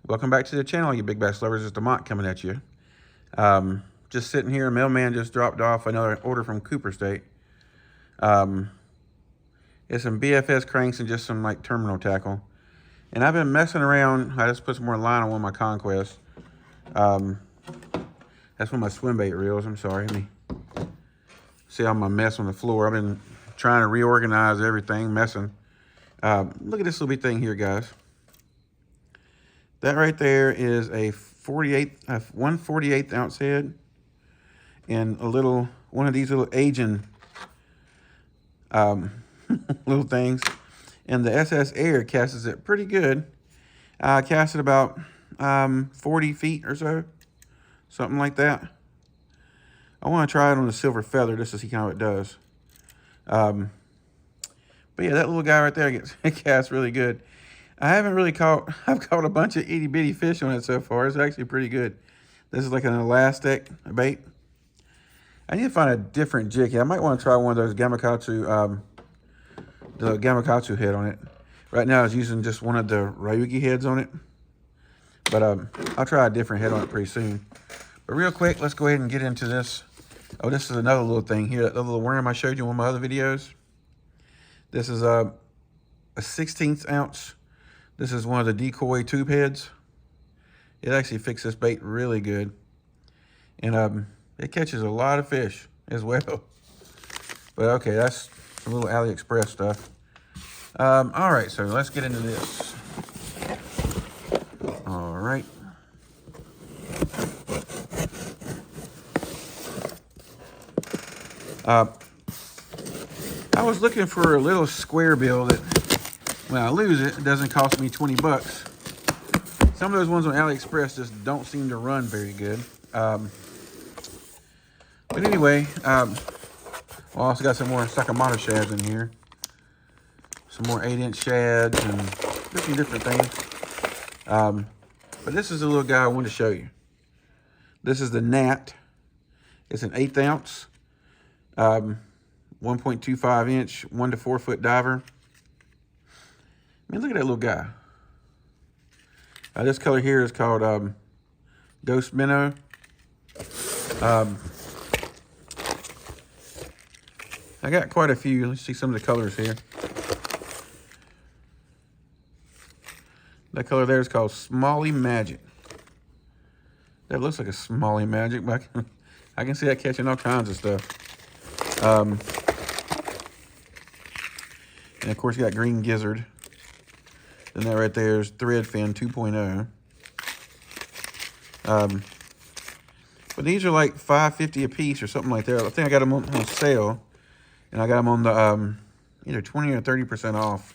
Welcome back to the channel, you big bass lovers. It's Gnat coming at you. Just sitting here, a mailman just dropped off another order from Cooper State. It's some BFS cranks and just some like terminal tackle. And I've been messing around. I just put some more line on one of my conquests. That's one of my swim bait reels. I'm sorry. Let me see all my mess on the floor. I've been trying to reorganize everything, messing. Look at this little bit thing here, guys. That right there is a 1/48 ounce head and one of these little aging little things. And the SS Air casts it pretty good. Cast it about 40 feet or so, something like that. I want to try it on the silver feather just to see how it does. But yeah, that little guy right there it casts really good. I've caught a bunch of itty bitty fish on it so far. It's actually pretty good. This is like an elastic bait. I need to find a different jig. I might want to try one of those Gamakatsu, the Gamakatsu head on it. Right now I was using just one of the Ryugi heads on it. But I'll try a different head on it pretty soon. But real quick, let's go ahead and get into this. Oh, this is another little thing here. That little worm I showed you in one of my other videos. This is a 1/16 ounce. This is one of the decoy tube heads. It actually fixed this bait really good. And it catches a lot of fish as well. But okay, that's some little AliExpress stuff. All right, so let's get into this. All right. I was looking for a little square bill that when I lose it, it doesn't cost me 20 bucks. Some of those ones on AliExpress just don't seem to run very good. But anyway, I also got some more Sakamoto shads in here. Some more 8-inch shads and just some different things. But this is the little guy I wanted to show you. This is the Gnat. It's an 1/8 ounce, 1.25 inch, 1 to 4 foot diver. I mean, look at that little guy. This color here is called Ghost Minnow. I got quite a few. Let's see some of the colors here. That color there is called Smalley Magic. That looks like a Smalley Magic, but I can see that catching all kinds of stuff. And of course, you got Green Gizzard. And that right there is Threadfin 2.0. But these are like $5.50 a piece or something like that. I think I got them on sale. And I got them on the either 20 or 30% off.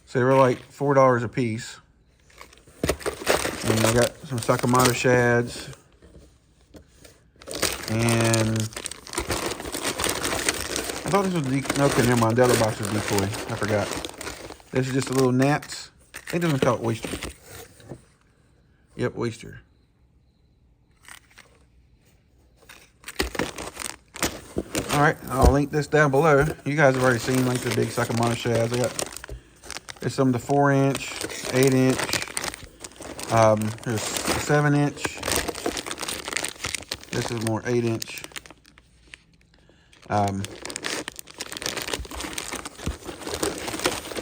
So they were like $4 a piece. And I got some Sakamoto shads. And I thought this was okay, never mind. The other box was decoy. I forgot. This is just a little gnats. I think this one's called oyster. Yep, oyster. All right, I'll link this down below. You guys have already seen like the big Sakamoto shads. There's some of the 4-inch, 8-inch. There's 7-inch. This is more 8-inch.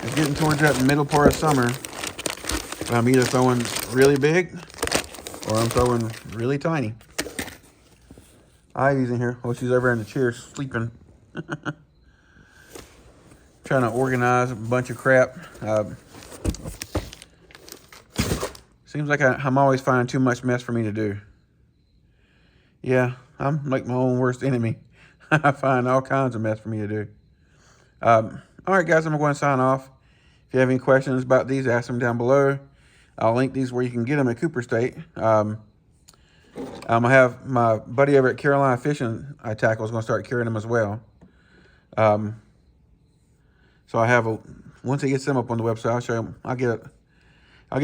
It's getting towards that middle part of summer. I'm either throwing really big or I'm throwing really tiny. Ivy's in here. Oh, she's over in the chair sleeping. Trying to organize a bunch of crap. Seems like I'm always finding too much mess for me to do. Yeah, I'm like my own worst enemy. I find all kinds of mess for me to do. All right, guys, I'm going to sign off. If you have any questions about these, ask them down below. I'll link these where you can get them at Cooper State. I have my buddy over at Carolina Fishing Tackle is going to start carrying them as well. So I have once he gets them up on the website, I'll show him. I'll get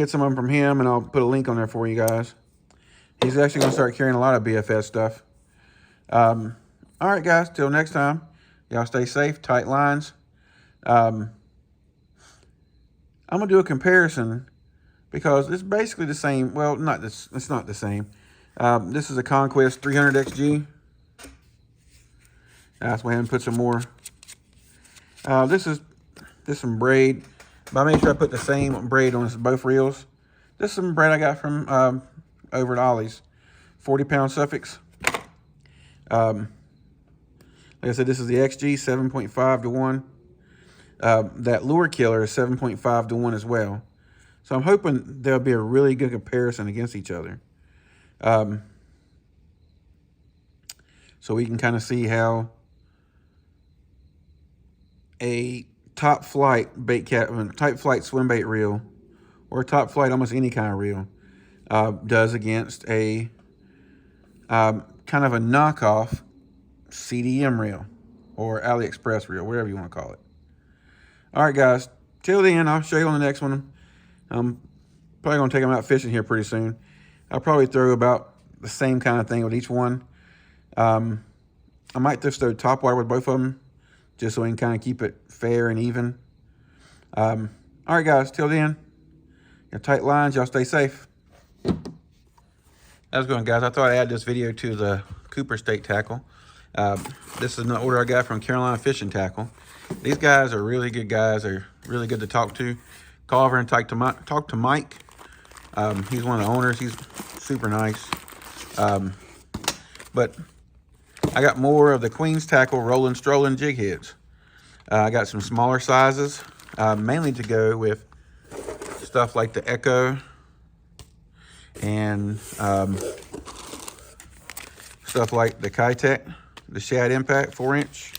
some of them from him, and I'll put a link on there for you guys. He's actually going to start carrying a lot of BFS stuff. All right, guys, till next time. Y'all stay safe, tight lines. I'm going to do a comparison because it's basically the same. Well, not this. It's not the same. This is a Conquest 300 XG. Let's go ahead and put some more. This is some braid, but I made sure I put the same braid on both reels. This is some braid I got from over at Ollie's, 40-pound Suffolks. Like I said, this is the XG 7.5 to 1. That lure killer is 7.5 to 1 as well. So I'm hoping there'll be a really good comparison against each other. So we can kind of see how a top flight swim bait reel, or top flight almost any kind of reel, does against a kind of a knockoff CDM reel or AliExpress reel, whatever you want to call it. All right, guys. Till then, I'll show you on the next one. I'm probably going to take them out fishing here pretty soon. I'll probably throw about the same kind of thing with each one. I might just throw top water with both of them, just so we can kind of keep it fair and even. All right, guys. Till then, your tight lines. Y'all stay safe. How's it going, guys? I thought I'd add this video to the Cooper State tackle. This is an order I got from Carolina Fishing Tackle. These guys are really good guys. They're really good to talk to. Call over and talk to Mike. He's one of the owners. He's super nice. But I got more of the Queen's Tackle rolling strolling jig heads. I got some smaller sizes, mainly to go with stuff like the Echo and stuff like the Kitech, the Shad Impact 4-inch.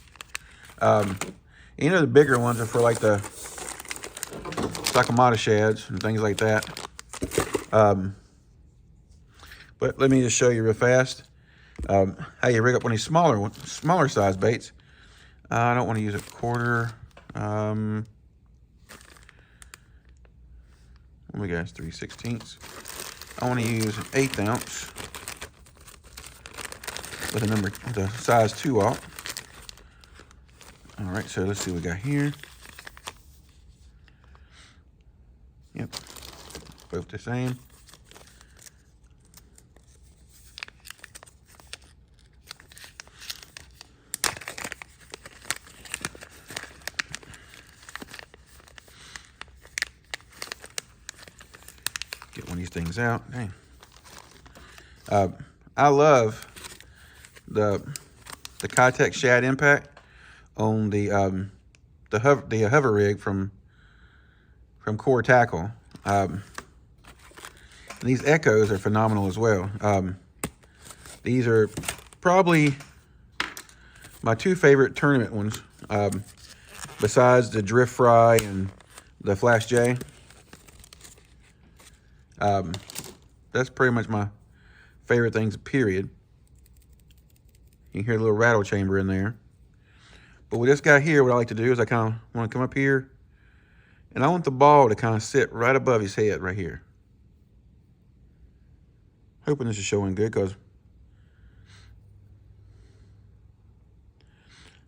You know, the bigger ones are for like the Sakamata shads and things like that. But let me just show you real fast how you rig up one of these smaller size baits. I don't want to use a quarter. What we got is 3/16. I want to use an 1/8 ounce with a size 2/0. All right, so let's see what we got here. Yep, both the same. Get one of these things out. Dang. I love the Kitech Shad Impact on the hover rig from Core Tackle. These Echoes are phenomenal as well. These are probably my two favorite tournament ones, besides the Drift Fry and the Flash J. That's pretty much my favorite things, period. You can hear a little rattle chamber in there. But with this guy here, what I like to do is I kind of want to come up here, and I want the ball to kind of sit right above his head right here. Hoping this is showing good, because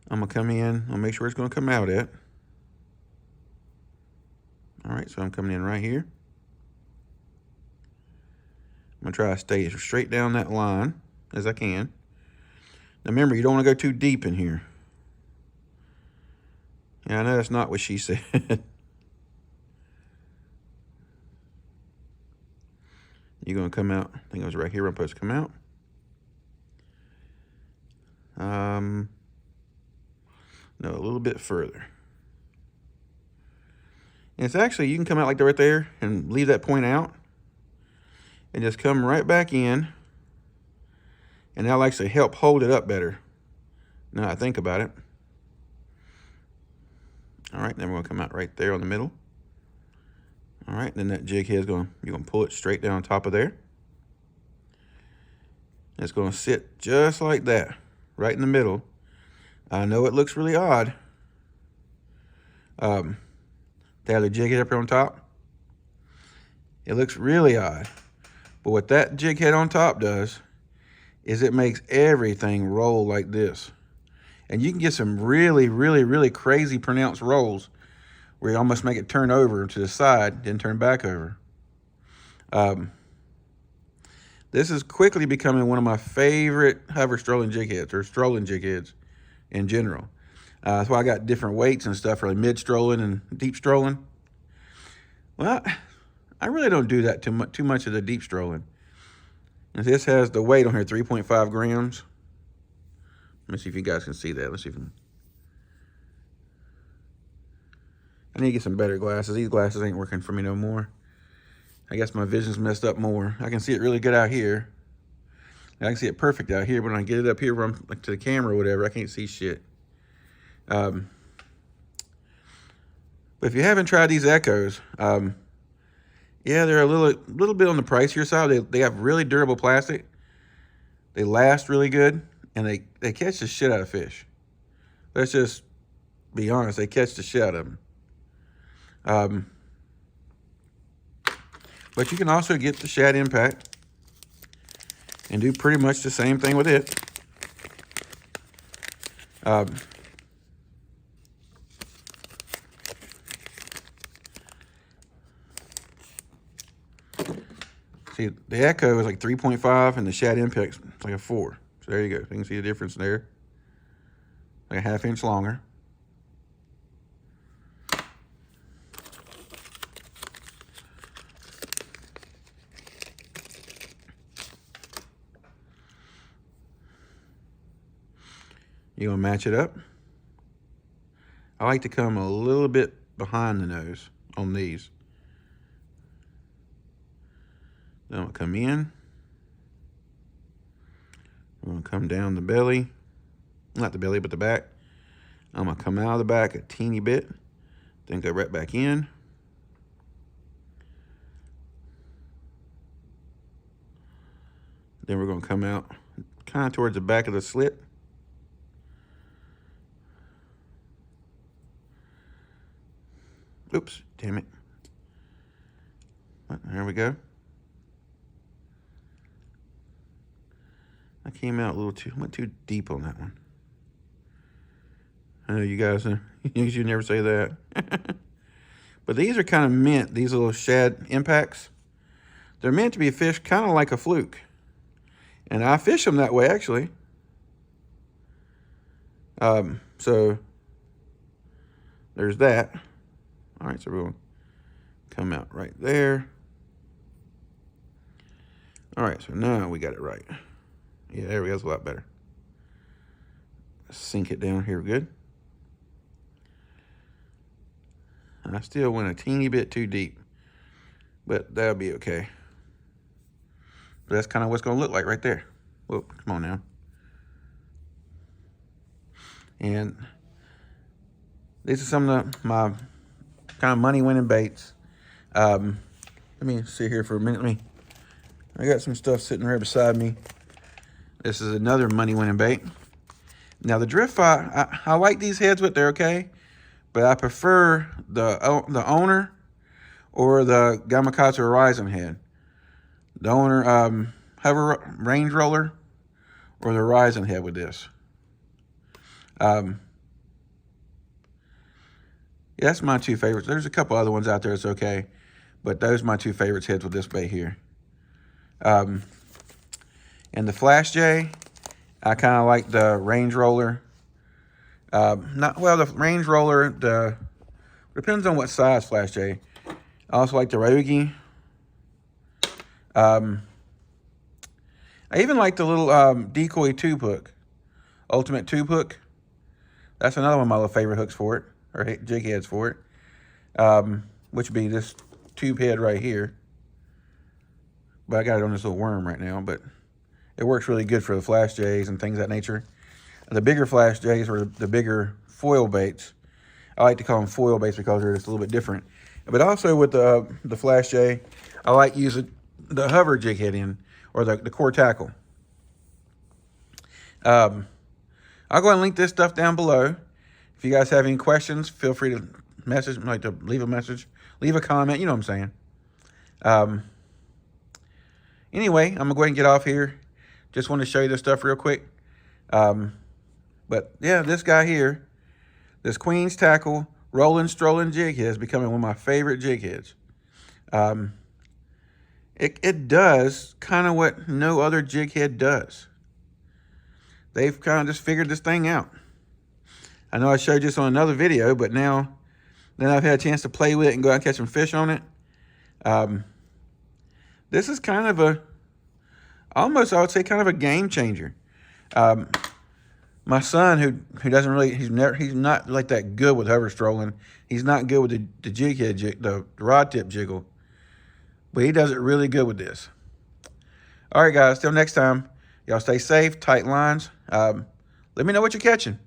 I'm going to come in. I'll make sure it's going to come out at. All right, so I'm coming in right here. I'm going to try to stay as straight down that line as I can. Now remember, you don't want to go too deep in here. Yeah, I know that's not what she said. You're going to come out. I think it was right here where I'm supposed to come out. No, a little bit further. And it's actually, you can come out like that right there and leave that point out. And just come right back in. And that'll actually help hold it up better. Now I think about it. All right, then we're gonna come out right there on the middle. All right, then that jig head you're gonna pull it straight down on top of there. It's gonna sit just like that, right in the middle. I know it looks really odd. To have the jig head up here on top. It looks really odd. But what that jig head on top does is it makes everything roll like this. And you can get some really, really, really crazy pronounced rolls where you almost make it turn over to the side, then turn back over. Um, this is quickly becoming one of my favorite hover strolling jig heads, or strolling jig heads in general. That's why I got different weights and stuff for like mid strolling and deep strolling. Well, I really don't do that too much of the deep strolling. And this has the weight on here, 3.5 grams. Let me see if you guys can see that. Let's see if I need to get some better glasses. These glasses ain't working for me no more. I guess my vision's messed up more. I can see it really good out here. I can see it perfect out here, but when I get it up here where I'm like to the camera or whatever, I can't see shit. But if you haven't tried these Echoes, yeah, they're a little bit on the pricier side. They have really durable plastic. They last really good, and they catch the shit out of fish. Let's just be honest, they catch the shit out of them. But you can also get the Shad Impact and do pretty much the same thing with it. See, the Echo is like 3.5 and the Shad Impact is like a 4. So there you go. You can see the difference there. Like a 1/2 inch longer. You're going to match it up. I like to come a little bit behind the nose on these. Then I'm going to come in. I'm going to come down the belly. Not the belly, but the back. I'm going to come out of the back a teeny bit. Then go right back in. Then we're going to come out kind of towards the back of the slit. Oops, damn it. There we go. I came out a little went too deep on that one. I know you guys, you never say that. But these are kind of meant, these little Shad Impacts. They're meant to be fished kind of like a fluke. And I fish them that way, actually. So there's that. All right, so we'll come out right there. All right, so now we got it right. Yeah, there we go, it's a lot better. Sink it down here good. I still went a teeny bit too deep, but that'll be okay. But that's kind of what's gonna look like right there. Whoop, come on now. And these are some of my kind of money-winning baits. Let me sit here for a minute. I got some stuff sitting right beside me. This is another money-winning bait. Now the drift fly, I like these heads, but they're okay. But I prefer the owner or the Gamakatsu Horizon head. The owner hover range roller or the Horizon head with this. Yeah, that's my two favorites. There's a couple other ones out there that's okay, but those are my two favorites heads with this bait here. And the Flash J, I kind of like the range roller. The range roller, depends on what size Flash J. I also like the Ryogi. I even like the little decoy tube hook, ultimate tube hook. That's another one of my little favorite hooks for it, or jig heads for it, which would be this tube head right here. But I got it on this little worm right now, but it works really good for the Flash J's and things of that nature. The bigger Flash J's or the bigger foil baits, I like to call them foil baits because they're just a little bit different. But also with the Flash J, I like using the hover jig head in, or the core tackle. I'll go ahead and link this stuff down below. If you guys have any questions, feel free to leave a message, leave a comment, you know what I'm saying. Anyway, I'm gonna go ahead and get off here. Just want to show you this stuff real quick. But yeah, this guy here, this Queen's Tackle Rolling Strolling jig head is becoming one of my favorite jig heads. And it does kind of what no other jig head does. They've kind of just figured this thing out. I know I showed you this on another video, but now I've had a chance to play with it and go out and catch some fish on it. This is kind of almost, I would say, kind of a game changer. My son, who doesn't really, he's not like that good with hover strolling. He's not good with the jig head, the rod tip jiggle, but he does it really good with this. All right, guys, till next time, y'all stay safe, tight lines. Let me know what you're catching.